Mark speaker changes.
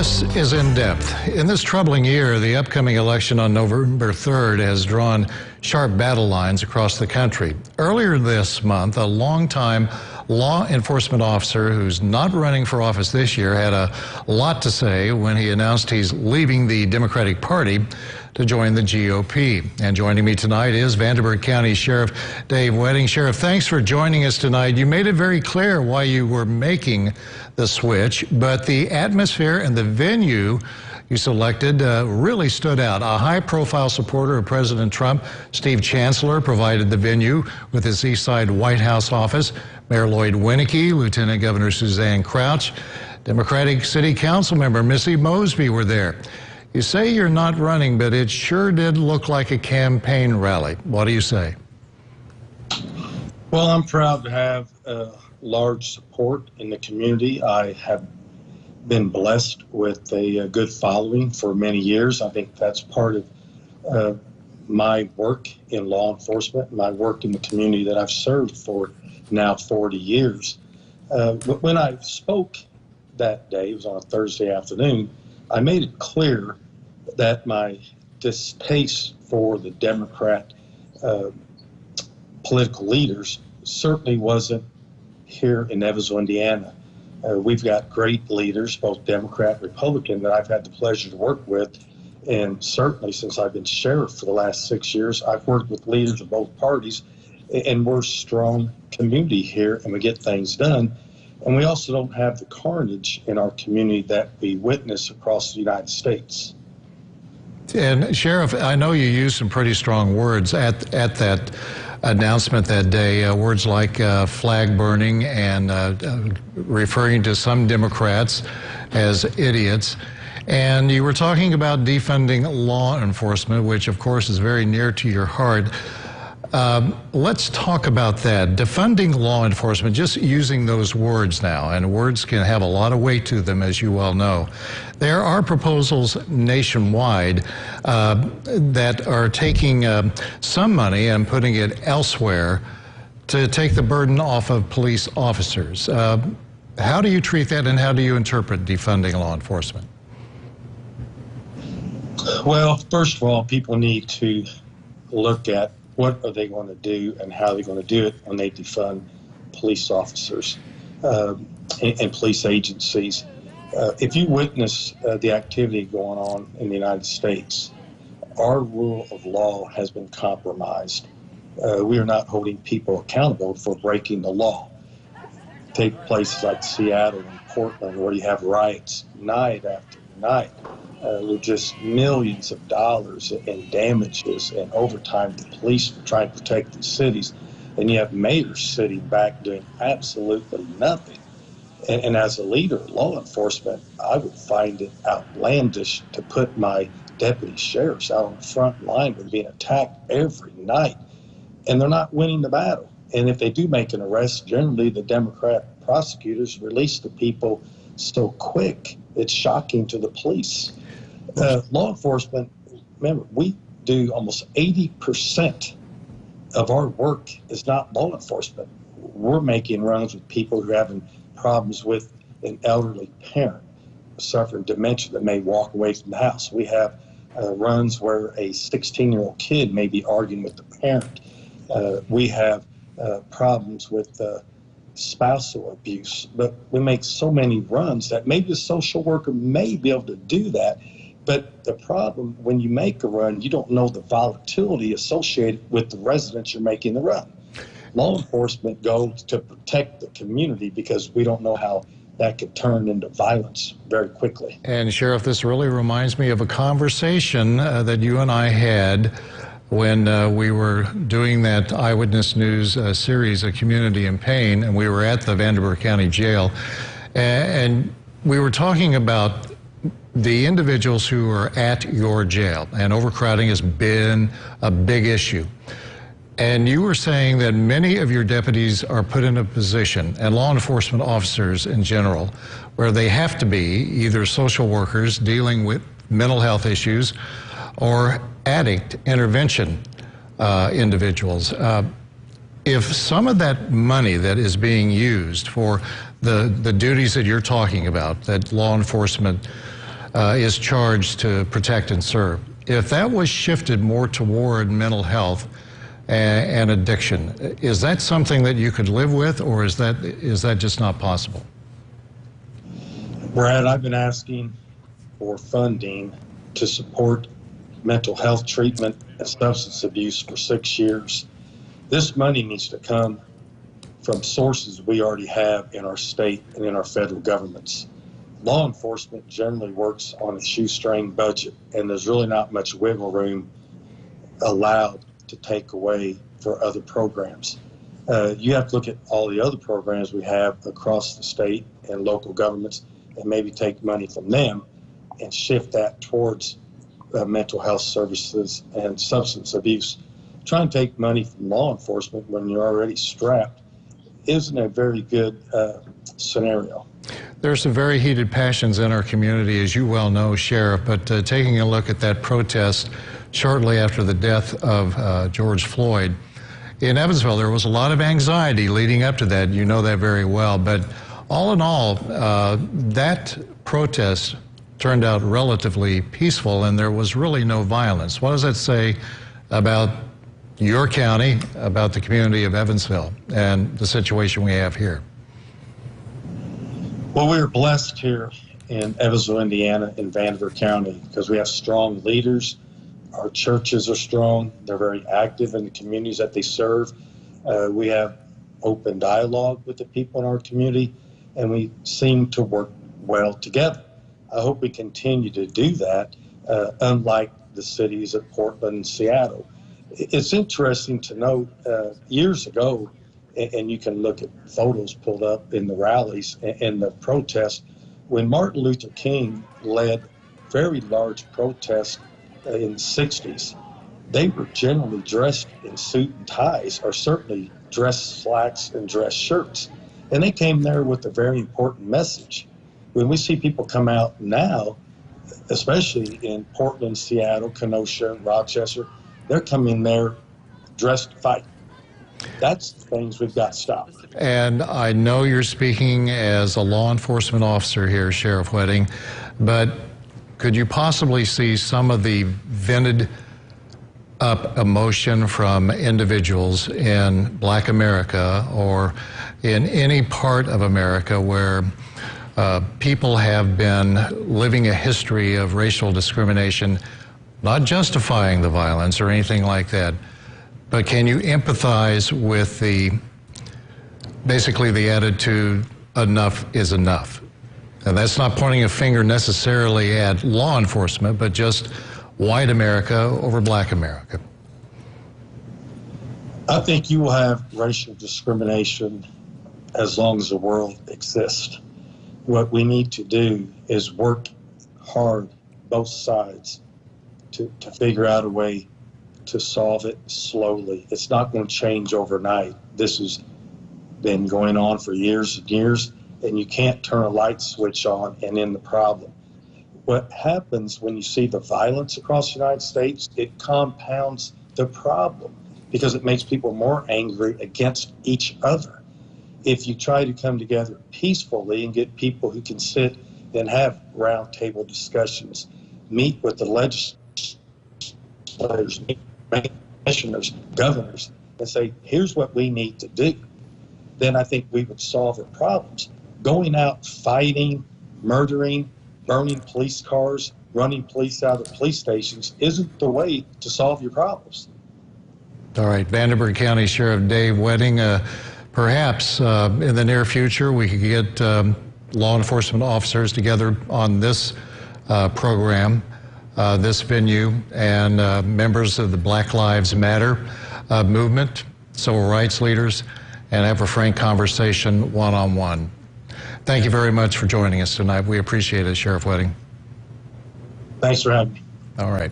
Speaker 1: This is In Depth. In this troubling year, the upcoming election on November 3rd has drawn sharp battle lines across the country. Earlier this month, a longtime law enforcement officer who's not running for office this year had a lot to say when he announced he's leaving the Democratic Party to join the GOP. And joining me tonight is Vanderburgh County Sheriff Dave Wedding. Sheriff, thanks for joining us tonight. You made it very clear why you were making the switch, but the atmosphere and the venue you selected really stood out. A high-profile supporter of President Trump, Steve Chancellor, provided the venue with his Eastside White House office. Mayor Lloyd Winnecke, Lieutenant Governor Suzanne Crouch, Democratic City Council member Missy Mosby were there. You say you're not running, but it sure did look like a campaign rally. What do you say?
Speaker 2: Well, I'm proud to have large support in the community. I have been blessed with a good following for many years. I think that's part of my work in law enforcement, my work in the community that I've served for now 40 years. But when I spoke that day, it was on a Thursday afternoon, I made it clear that my distaste for the Democrat political leaders certainly wasn't here in Evansville, Indiana. We've got great leaders, both Democrat and Republican, that I've had the pleasure to work with. And certainly since I've been sheriff for the last 6 years, I've worked with leaders of both parties. And we're a strong community here, and we get things done. And we also don't have the carnage in our community that we witness across the United States.
Speaker 1: And Sheriff, I know you used some pretty strong words at that announcement that day, words like flag burning and referring to some Democrats as idiots. And you were talking about defunding law enforcement, which of course is very near to your heart. Let's talk about that. Defunding law enforcement, just using those words now, and words can have a lot of weight to them, as you well know. There are proposals nationwide that are taking some money and putting it elsewhere to take the burden off of police officers. How do you treat that, and how do you interpret defunding law enforcement?
Speaker 2: Well, first of all, people need to look at what are they going to do and how they're going to do it when they defund police officers and police agencies. If you witness the activity going on in the United States, our rule of law has been compromised. We are not holding people accountable for breaking the law. Take places like Seattle and Portland, where you have riots night after night, with just millions of dollars in damages and overtime to police for trying to protect the cities. And you have mayors sitting back doing absolutely nothing. And as a leader of law enforcement, I would find it outlandish to put my deputy sheriffs out on the front line with being attacked every night. And they're not winning the battle. And if they do make an arrest, generally the Democrat prosecutors release the people so quick, it's shocking to the police. Law enforcement, remember, we do almost 80% of our work is not law enforcement. We're making runs with people who are having problems with an elderly parent suffering dementia that may walk away from the house. We have runs where a 16-year-old kid may be arguing with the parent. We have problems with spousal abuse. But we make so many runs that maybe a social worker may be able to do that. But the problem, when you make a run, you don't know the volatility associated with the residents you're making the run. Law enforcement goes to protect the community because we don't know how that could turn into violence very quickly. And
Speaker 1: Sheriff, this really reminds me of a conversation that you and I had when we were doing that Eyewitness News series, A Community in Pain, and we were at the Vanderburgh County Jail. And we were talking about the individuals who are at your jail, and overcrowding has been a big issue. And you were saying that many of your deputies are put in a position, and law enforcement officers in general, where they have to be either social workers dealing with mental health issues or addict intervention individuals. If some of that money that is being used for the duties that you're talking about, that law enforcement is charged to protect and serve. If that was shifted more toward mental health and addiction, is that something that you could live with, or is that just not possible?
Speaker 2: Brad, I've been asking for funding to support mental health treatment and substance abuse for 6 years. This money needs to come from sources we already have in our state and in our federal governments. Law enforcement generally works on a shoestring budget, and there's really not much wiggle room allowed to take away for other programs. You have to look at all the other programs we have across the state and local governments and maybe take money from them and shift that towards mental health services and substance abuse. Trying to take money from law enforcement when you're already strapped isn't a very good scenario.
Speaker 1: There are some very heated passions in our community, as you well know, Sheriff, but taking a look at that protest shortly after the death of George Floyd, in Evansville, there was a lot of anxiety leading up to that. You know that very well. But all in all, that protest turned out relatively peaceful, and there was really no violence. What does that say about your county, about the community of Evansville, and the situation we have here?
Speaker 2: Well, we are blessed here in Evansville, Indiana, in Vanderburgh County, because we have strong leaders. Our churches are strong. They're very active in the communities that they serve. We have open dialogue with the people in our community, and we seem to work well together. I hope we continue to do that, unlike the cities of Portland and Seattle. It's interesting to note, years ago, and you can look at photos pulled up in the rallies and the protests, when Martin Luther King led very large protests in the 60s, they were generally dressed in suit and ties, or certainly dress slacks and dress shirts. And they came there with a very important message. When we see people come out now, especially in Portland, Seattle, Kenosha, Rochester, they're coming there dressed to fight. That's the things we've got to stop.
Speaker 1: And I know you're speaking as a law enforcement officer here, Sheriff Wedding, but could you possibly see some of the vented up emotion from individuals in Black America or in any part of America where people have been living a history of racial discrimination, not justifying the violence or anything like that, but can you empathize with basically the attitude, enough is enough? And that's not pointing a finger necessarily at law enforcement, but just white America over Black America.
Speaker 2: I think you will have racial discrimination as long as the world exists. What we need to do is work hard, both sides, to figure out a way to solve it slowly. It's not going to change overnight. This has been going on for years and years, and you can't turn a light switch on and end the problem. What happens when you see the violence across the United States, it compounds the problem because it makes people more angry against each other. If you try to come together peacefully and get people who can sit and have roundtable discussions, meet with the legislators, commissioners, governors, and say, here's what we need to do, then I think we would solve the problems. Going out fighting, murdering, burning police cars, running police out of police stations isn't the way to solve your problems.
Speaker 1: All right, Vanderburgh County Sheriff Dave Wedding, perhaps in the near future we could get law enforcement officers together on this program, this venue, and members of the Black Lives Matter movement, civil rights leaders, and have a frank conversation one-on-one. Thank you very much for joining us tonight. We appreciate it, Sheriff Wedding.
Speaker 2: Thanks for having me.
Speaker 1: All right.